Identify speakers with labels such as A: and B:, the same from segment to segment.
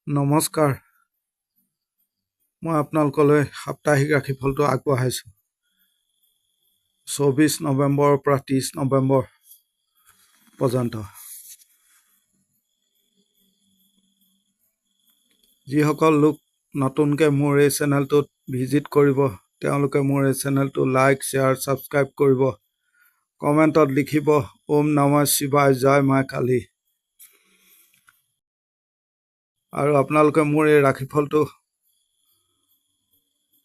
A: নমস্কাৰ, মই আপোনালোকলৈ সাপ্তাহিক ৰাশিফলটো আগবঢ়াইছোঁ। 24 নৱেম্বৰৰ পৰা 30 নৱেম্বৰ পৰ্যন্ত। যিসকল লোক নতুনকৈ মোৰ এই চেনেলটোত ভিজিট কৰিব, তেওঁলোকে মোৰ এই চেনেলটো লাইক, শ্বেয়াৰ, ছাবস্ক্ৰাইব কৰিব। কমেণ্টত লিখিব ওম নমঃ শিৱায়, জয় মা কালী। আৰু আপোনালোকে মোৰ এই ৰাশিফলটো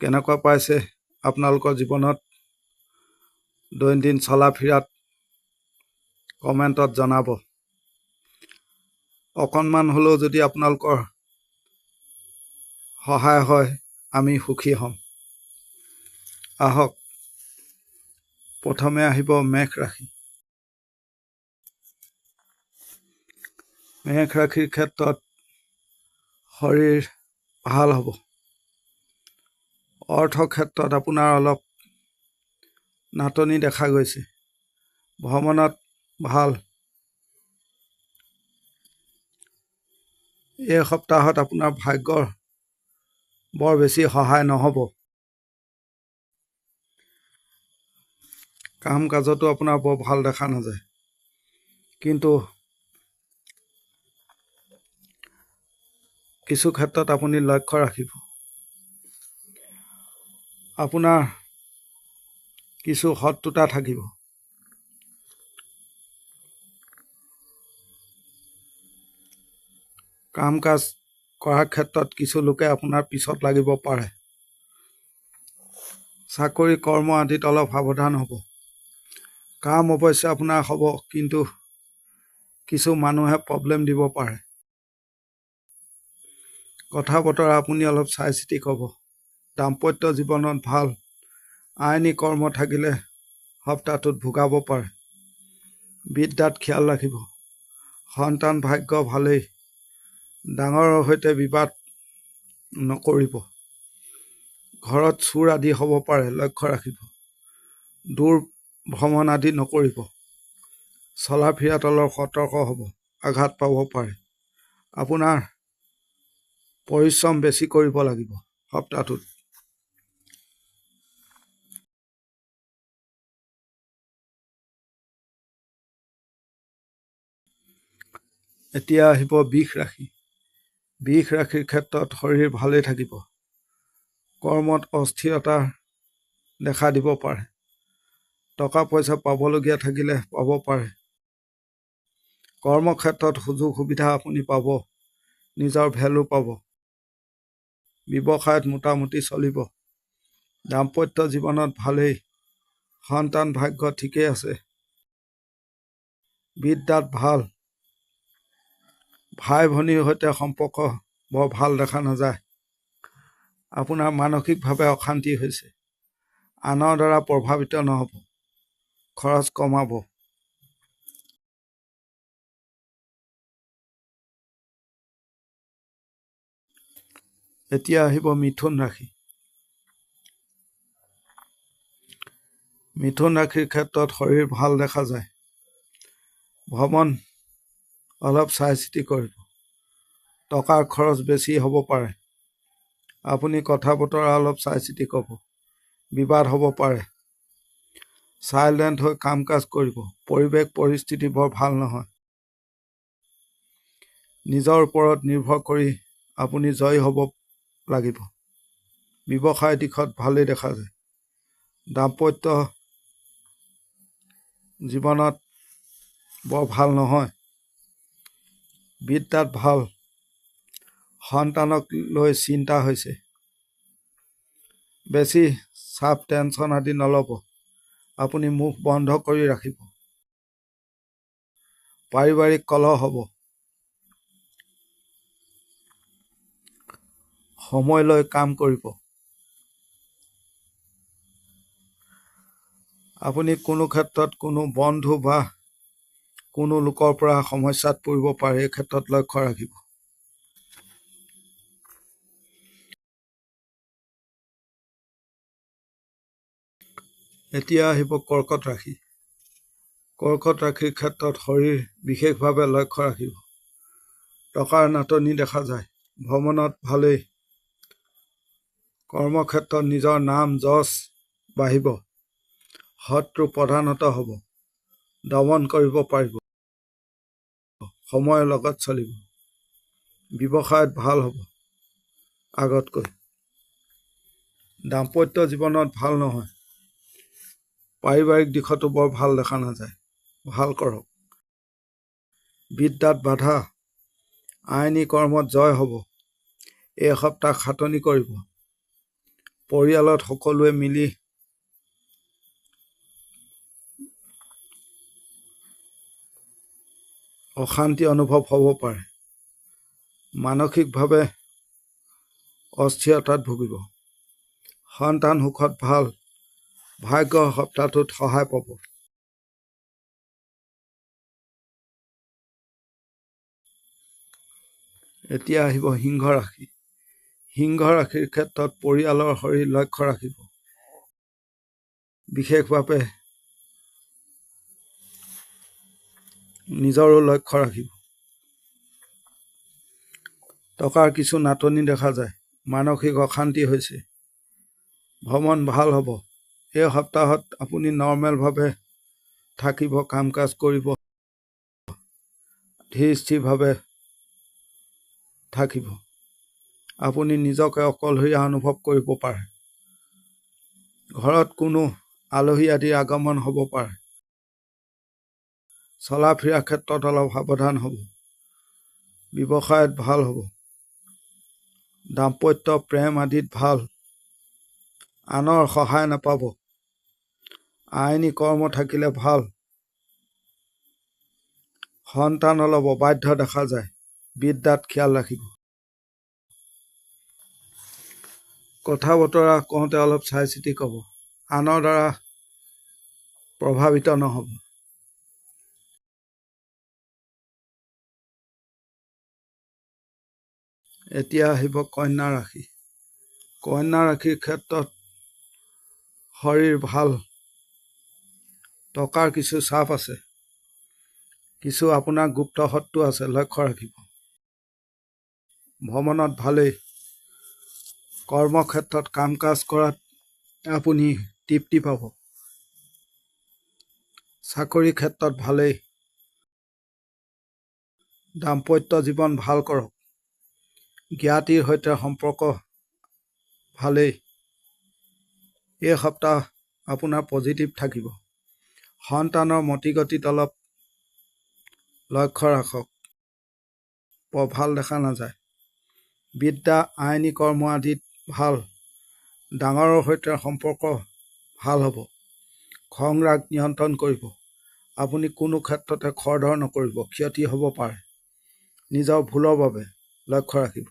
A: কেনেকুৱা পাইছে, আপোনালোকৰ জীৱনত দৈনন্দিন চলা ফিৰাত কমেণ্টত জনাব। অকণমান হ'লেও যদি আপোনালোকৰ সহায় হয়, আমি সুখী হ'ম। আহক, প্ৰথমে আহিব মেষ ৰাশি। মেষ ৰাশিৰ ক্ষেত্ৰত শৰীৰ ভাল হ'ব। অৰ্থ ক্ষেত্ৰত আপোনাৰ অলপ নাটনি দেখা গৈছে। ভ্ৰমণত ভাল। এই সপ্তাহত আপোনাৰ ভাগ্যৰ বৰ বেছি সহায় নহ'ব। কাম কাজতো আপোনাৰ বৰ ভাল দেখা নাযায়, কিন্তু কিছু ক্ষেত্ৰত আপুনি লক্ষ্য ৰাখিব। আপোনাৰ কিছু শত্ৰুতা থাকিব। কাম কাজ কৰাৰ ক্ষেত্ৰত কিছু লোকে আপোনাৰ পিছত লাগিব পাৰে। চাকৰি কৰ্ম আদিত অলপ সাৱধান হ'ব। কাম অৱশ্যে আপোনাৰ হ'ব, কিন্তু কিছু মানুহে প্ৰব্লেম দিব পাৰে। কথা বতৰা আপুনি অলপ চাই চিতি ক'ব। দাম্পত্য জীৱনত ভাল। আইনী কৰ্ম থাকিলে সপ্তাহটোত ভোগাব পাৰে। বিদ্যাত খিয়াল ৰাখিব। সন্তান ভাগ্য ভালেই। ডাঙৰৰ সৈতে বিবাদ নকৰিব। ঘৰত চুৰ আদি হ'ব পাৰে, লক্ষ্য ৰাখিব। দূৰ ভ্ৰমণ আদি নকৰিব। চলা ফিৰাত অলপ সতৰ্ক হ'ব, আঘাত পাব পাৰে। আপোনাৰ পৰিশ্ৰম বেছি কৰিব লাগিব সপ্তাহটোত। এতিয়া আহিব বৃষ ৰাশি। বৃষ ৰাশিৰ ক্ষেত্ৰত শৰীৰ ভালেই থাকিব। কৰ্মত অস্থিৰতা দেখা দিব পাৰে। টকা পইচা পাবলগীয়া থাকিলে পাব পাৰে। কৰ্মক্ষেত্ৰত সুযোগ সুবিধা আপুনি পাব। নিজৰ ভেলু পাব। ব্যৱসায়ত মোটামুটি চলিব। দাম্পত্য জীৱনত ভালেই। সন্তান ভাগ্য ঠিকেই আছে। বিদ্যাত ভাল। ভাই ভনীৰ সৈতে সম্পৰ্ক বৰ ভাল দেখা নাযায়। আপোনাৰ মানসিকভাৱে অশান্তি হৈছে। আনৰ দ্বাৰা প্ৰভাৱিত নহ'ব। খৰচ কমাব। এতিয়া আহিব মিথুন ৰাশি। মিথুন ৰাশিৰ ক্ষেত্ৰত শৰীৰ ভাল দেখা যায়। ভ্ৰমণ অলপ চাই চিতি কৰিব। টকাৰ খৰচ বেছি হ'ব পাৰে। আপুনি কথা বতৰা অলপ চাই চিতি ক'ব। বিবাদ হ'ব পাৰে। চাইলেণ্ট হৈ কাম কাজ কৰিব। পৰিৱেশ পৰিস্থিতি বৰ ভাল নহয়। নিজৰ ওপৰত নিৰ্ভৰ কৰি আপুনি জয়ী হ'ব লাগিব। ব্যৱসায় দিশত ভালেই দেখা যায়। দাম্পত্য জীৱনত বৰ ভাল নহয়। বিদ্যাত ভাল। সন্তানক লৈ চিন্তা হৈছে। বেছি চাপ টেনচন আদি নল'ব। আপুনি মুখ বন্ধ কৰি ৰাখিব। পাৰিবাৰিক কলহ হ'ব। সময় লৈ কাম কৰিব। আপুনি কোনো ক্ষেত্ৰত কোনো বন্ধু বা কোনো লোকৰ পৰা সমস্যাত পৰিব পাৰে, এই ক্ষেত্ৰত লক্ষ্য ৰাখিব। এতিয়া আহিব কৰ্কট ৰাশি। কৰ্কট ৰাশিৰ ক্ষেত্ৰত শৰীৰ বিশেষভাৱে লক্ষ্য ৰাখিব। টকাৰ নাটনি দেখা যায়। ভ্ৰমণত ভালেই। কৰ্মক্ষেত্ৰত নিজৰ নাম যশ বাঢ়িব। শত্ৰু প্ৰধানত হ'ব। দমন কৰিব পাৰিব। সময়ৰ লগত চলিব। ব্যৱসায়ত ভাল হ'ব আগতকৈ। দাম্পত্য জীৱনত ভাল নহয়। পাৰিবাৰিক দিশতো বৰ ভাল দেখা নাযায়। ভাল কৰক। বিদ্যাত বাধা। আইনী কৰ্মত জয় হ'ব। এই সপ্তাহ খাটনি কৰিব। পৰিয়ালত সকলোৱে মিলি অশান্তি অনুভৱ হ'ব পাৰে। মানসিকভাৱে অস্থিৰতাত ভুগিব। সন্তান সুখত ভাল। ভাগ্য সপ্তাহটোত সহায় পাব। এতিয়া আহিব সিংহ ৰাশি। সিংহ ৰাশিৰ ক্ষেত্ৰত পৰিয়ালৰ শৰীৰ লক্ষ্য ৰাখিব। বিশেষভাৱে নিজৰো লক্ষ্য ৰাখিব। টকাৰ কিছু নাটনি দেখা যায়। মানসিক অশান্তি হৈছে। ভ্ৰমণ ভাল হ'ব। এই সপ্তাহত আপুনি নৰ্মেলভাৱে থাকিব, কাম কাজ কৰিব, ধীৰ স্থিৰভাৱে থাকিব। আপুনি নিজকে অকলশৰীয়া অনুভৱ কৰিব পাৰে। ঘৰত কোনো আলহী আদিৰ আগমন হ'ব পাৰে। চলা ফিৰাৰ ক্ষেত্ৰত অলপ সাৱধান হ'ব। ব্যৱসায়ত ভাল হ'ব। দাম্পত্য প্ৰেম আদিত ভাল। আনৰ সহায় নাপাব। আইনী কৰ্ম থাকিলে ভাল। সন্তান অলপ অবাধ্য দেখা যায়। বিদ্যাত খিয়াল ৰাখিব। কথা বতৰা কওঁতে অলপ চাই চিতি ক'ব। আনৰ দ্বাৰা প্ৰভাৱিত নহ'ব। এতিয়া আহিব কন্যা ৰাশি। কন্যা ৰাশিৰ ক্ষেত্ৰত শৰীৰ ভাল। টকাৰ কিছু চাপ আছে। কিছু আপোনাৰ গুপ্ত শত্ৰু আছে, লক্ষ্য ৰাখিব। ভ্ৰমণত ভালেই। কৰ্মক্ষেত্ৰত কাম কাজ কৰাত আপুনি তৃপ্তি পাব। চাকৰি ক্ষেত্ৰত ভালেই। দাম্পত্য জীৱন ভাল কৰক। জ্ঞাতিৰ সৈতে সম্পৰ্ক ভালেই। এই সপ্তাহ আপোনাৰ পজিটিভ থাকিব। সন্তানৰ মতিগতিত অলপ লক্ষ্য ৰাখক। বৰ ভাল দেখা নাযায়। বিদ্যা, আইনী কৰ্ম আদিত ভাল। ডাঙৰৰ সৈতে সম্পৰ্ক ভাল হ'ব। খং ৰাগ নিয়ন্ত্ৰণ কৰিব। আপুনি কোনো ক্ষেত্ৰতে খৰধৰ নকৰিব, ক্ষতি হ'ব পাৰে। নিজৰ ভুলৰ বাবে লক্ষ্য ৰাখিব।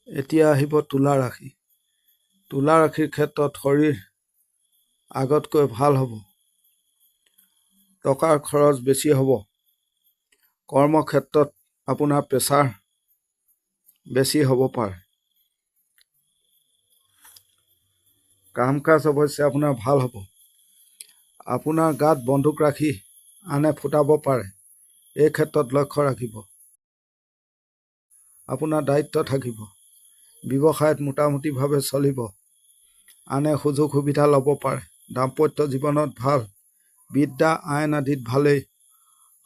A: এতিয়া আহিব তুলা ৰাশি। তুলা ৰাশিৰ ক্ষেত্ৰত শৰীৰ আগতকৈ ভাল হ'ব। টকাৰ খৰচ বেছি হ'ব। কৰ্মক্ষেত্ৰত আপোনাৰ প্ৰেছাৰ বেছি হ'ব পাৰে। কাম কাজ অৱশ্যে আপোনাৰ ভাল হ'ব। আপোনাৰ গাত বন্দুক ৰাখি আনে ফুটাব পাৰে। এই ক্ষেত্ৰত লক্ষ্য ৰাখিব। আপোনাৰ দায়িত্ব থাকিব। ব্যৱসায়ত মোটামুটিভাৱে চলিব। আনে সুযোগ সুবিধা ল'ব পাৰে। দাম্পত্য জীৱনত ভাল। বিদ্যা, আইন আদিত ভালেই।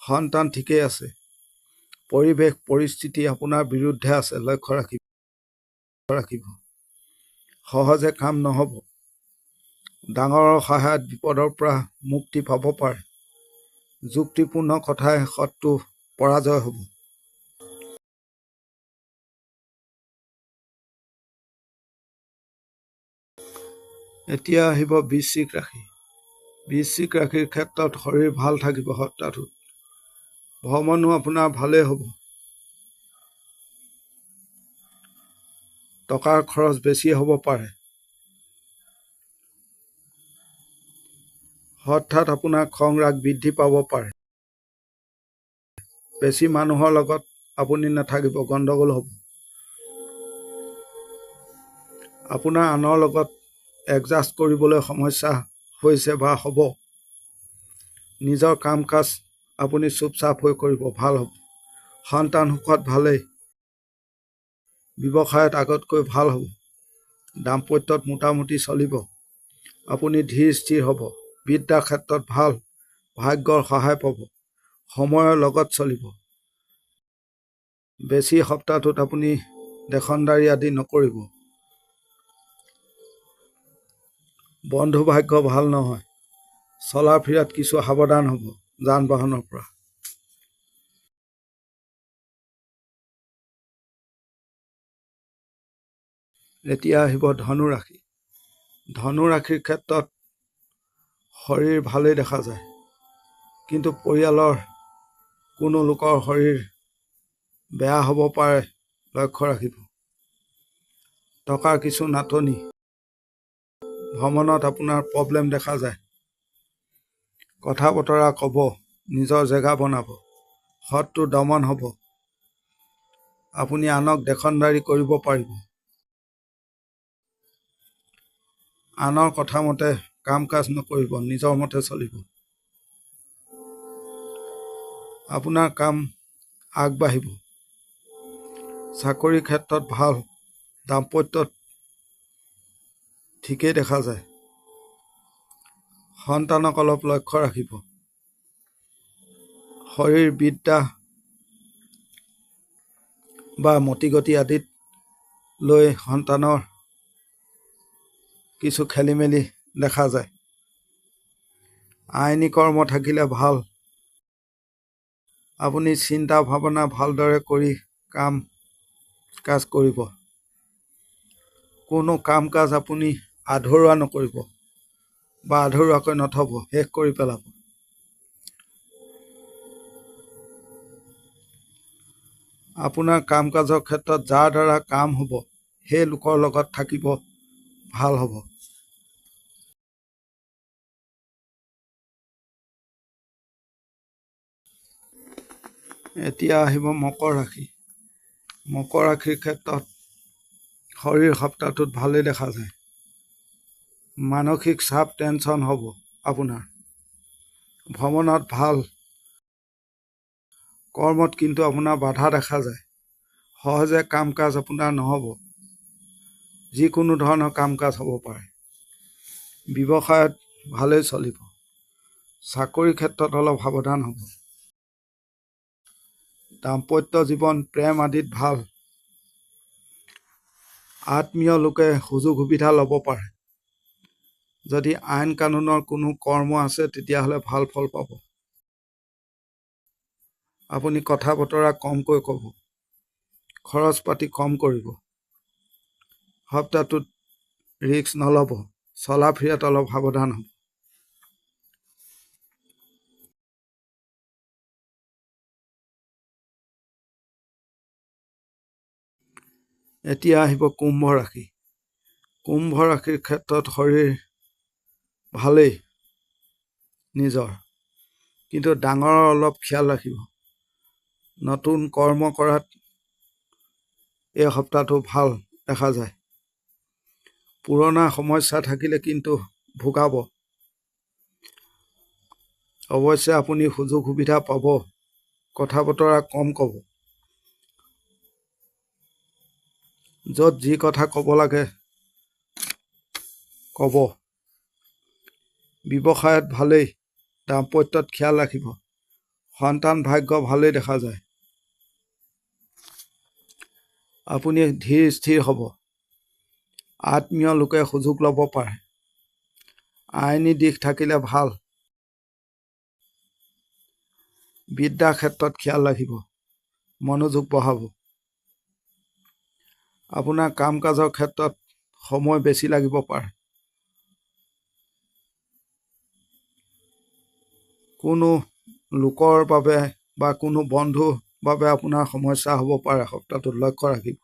A: সন্তান ঠিকেই আছে। পৰিৱেশ পৰিস্থিতি আপোনাৰ বিৰুদ্ধে আছে, লক্ষ্য ৰাখিব। সহজে কাম নহ'ব। ডাঙৰৰ সহায়ত বিপদৰ পৰা মুক্তি পাব পাৰে। যুক্তিপূৰ্ণ কথাই শত্ৰু পৰাজয় হ'ব। এতিয়া আহিব বৃশ্চিক ৰাশি। বৃশ্চিক ৰাশিৰ ক্ষেত্ৰত শৰীৰ ভাল থাকিব সপ্তাহটোত। ভ্ৰমণো আপোনাৰ ভালেই হ'ব। টকাৰ খৰচ বেছি হ'ব পাৰে। হঠাৎ আপোনাৰ খং ৰাগ বৃদ্ধি পাব পাৰে। বেছি মানুহৰ লগত আপুনি নাথাকিব, গণ্ডগোল হ'ব। আপোনাৰ আনৰ লগত এডজাষ্ট কৰিবলৈ সমস্যা হৈছে বা হ'ব। নিজৰ কাম কাজ আপুনি চুপচাপ হৈ কৰিব, ভাল হ'ব। সন্তান সুখত ভালেই, ব্যৱসায়ত আগতকৈ ভাল হ'ব। দাম্পত্যত মোটামুটি চলিব। আপুনি ধীৰ স্থিৰ হ'ব। বিদ্যাৰ ক্ষেত্ৰত ভাল, ভাগ্যৰ সহায় পাব, সময়ৰ লগত চলিব। বেছি সপ্তাহটোত আপুনি দেখনদাৰী আদি নকৰিব। বন্ধু ভাগ্য ভাল নহয়। চলা ফিৰাত কিছু সাৱধান হ'ব যান বাহনৰ পৰা। এতিয়া আহিব ধনু ৰাশি। ধনু ৰাশিৰ ক্ষেত্ৰত শৰীৰ ভালেই দেখা যায়, কিন্তু পৰিয়ালৰ কোনো লোকৰ শৰীৰ বেয়া হ'ব পাৰে, লক্ষ্য ৰাখিব। টকাৰ কিছু নাটনি, ভ্ৰমণত আপোনাৰ প্ৰব্লেম দেখা যায়। কথা বতৰা ক'ব, নিজৰ জেগা বনাব, শত্ৰু দমন হ'ব। আপুনি আনক দেখনদাৰী কৰিব পাৰিব। আনৰ কথা মতে কাম কাজ নকৰিব, নিজৰ মতে চলিব। আপোনাৰ কাম আগবাঢ়িব। চাকৰিৰ ক্ষেত্ৰত ভাল, দাম্পত্যত ঠিকেই দেখা যায়। সন্তানক অলপ লক্ষ্য ৰাখিব। শৰীৰ বিদ্যা বা মতিগতি আদিত লৈ সন্তানৰ কিছু খেলি মেলি দেখা যায়। আইনী কৰ্ম থাকিলে ভাল। আপুনি চিন্তা ভাৱনা ভালদৰে কৰি কাম কাজ কৰিব। কোনো কাম কাজ আপুনি আধৰুৱা নকৰিব বা আধৰুৱাকৈ নথব, শেষ কৰি পেলাব। আপোনাৰ কাম কাজৰ ক্ষেত্ৰত যাৰ দ্বাৰা কাম হ'ব, সেই লোকৰ লগত থাকিব ভাল হ'ব। এতিয়া আহিব মকৰ ৰাশি। মকৰ ৰাশিৰ ক্ষেত্ৰত শৰীৰ সপ্তাহটোত ভালেই দেখা যায়। মানসিক চাপ টেনচন হ'ব আপোনাৰ। ভ্ৰমণত ভাল, কৰ্মত কিন্তু আপোনাৰ বাধা দেখা যায়। সহজে কাম কাজ আপোনাৰ নহ'ব। যিকোনো ধৰণৰ কাম কাজ হ'ব পাৰে। ব্যৱসায়ত ভালেই চলিব। চাকৰিৰ ক্ষেত্ৰত অলপ সাৱধান হ'ব। দাম্পত্য জীৱন প্ৰেম আদিত ভাল। আত্মীয় লোকে সুযোগ সুবিধা ল'ব পাৰে। যদি আইন কানুনৰ কোনো কৰ্ম আছে তেতিয়াহ'লে ভাল ফল পাব। আপুনি কথা বতৰা কমকৈ ক'ব, খৰচ পাতি কম কৰিব। সপ্তাহটোত ৰিস্ক নল'ব, চলা ফিৰাত অলপ সাৱধান হ'ব। এতিয়া আহিব কুম্ভ ৰাশি। কুম্ভ ৰাশিৰ ক্ষেত্ৰত শৰীৰ ভালেই নিজৰ, কিন্তু ডাঙৰৰ অলপ খিয়াল ৰাখিব। নতুন কৰ্ম কৰাত এই সপ্তাহটো ভাল দেখা যায়। পুৰণা সমস্যা থাকিলে কিন্তু ভোগাব। অৱশ্যে আপুনি সুযোগ সুবিধা পাব। কথা বতৰা কম ক'ব। য'ত যি কথা ক'ব লাগে ক'ব। ব্যৱসায়ত ভালেই, দাম্পত্যত খিয়াল ৰাখিব। সন্তান ভাগ্য ভালেই দেখা যায়। আপুনি ধীৰ স্থিৰ হ'ব। আত্মীয় লোকে সুযোগ ল'ব পাৰে। আইনী দিশ থাকিলে ভাল। বিদ্যাৰ ক্ষেত্ৰত খিয়াল ৰাখিব, মনোযোগ বঢ়াব। আপোনাৰ কাম কাজৰ ক্ষেত্ৰত সময় বেছি লাগিব পাৰে। কোনো লোকৰ বাবে বা কোনো বন্ধুৰ বাবে আপোনাৰ সমস্যা হ'ব পাৰে সপ্তাহটোত, লক্ষ্য ৰাখিব।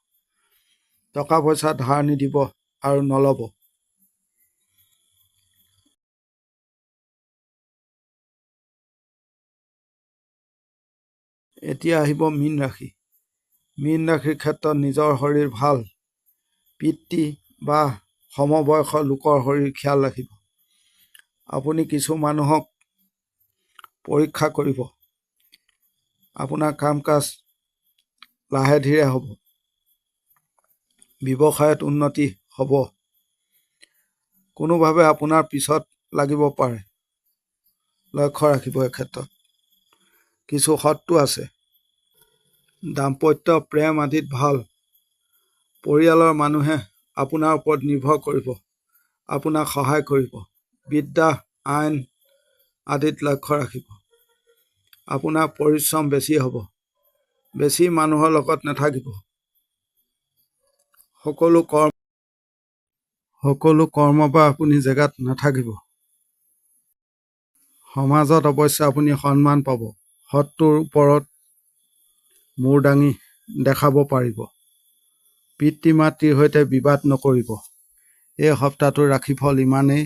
A: টকা পইচা ধাৰ নিদিব আৰু নল'ব। এতিয়া আহিব মীন ৰাশি। মীন ৰাশিৰ ক্ষেত্ৰত নিজৰ শৰীৰ ভাল। পিতৃ বা সমবয়সৰ লোকৰ শৰীৰ খিয়াল ৰাখিব। আপুনি কিছু মানুহক পৰীক্ষা কৰিব। আপোনাৰ কাম কাজ লাহে ধীৰে হ'ব। ব্যৱসায়ত উন্নতি হ'ব। কোনোভাৱে আপোনাৰ পিছত লাগিব পাৰে। লক্ষ্য ৰাখিব এই ক্ষেত্ৰত। কিছু শত্ৰু আছে। দাম্পত্য প্ৰেম আদিত ভাল। পৰিয়ালৰ মানুহে আপোনাৰ ওপৰত নিৰ্ভৰ কৰিব। আপোনাক সহায় কৰিব। বিদ্যা আইন আদিত লক্ষ্য ৰাখিব। আপোনাৰ পৰিশ্ৰম বেছি হ'ব। বেছি মানুহৰ লগত নাথাকিব। সকলো কৰ্ম বা আপুনি জেগাত নাথাকিব। সমাজত অৱশ্যে আপুনি সন্মান পাব। শত্ৰুৰ ওপৰত মূৰ দাঙি দেখাব পাৰিব। পিতৃ মাতৃৰ সৈতে বিবাদ নকৰিব। এই সপ্তাহটোৰ ৰাশিফল ইমানেই।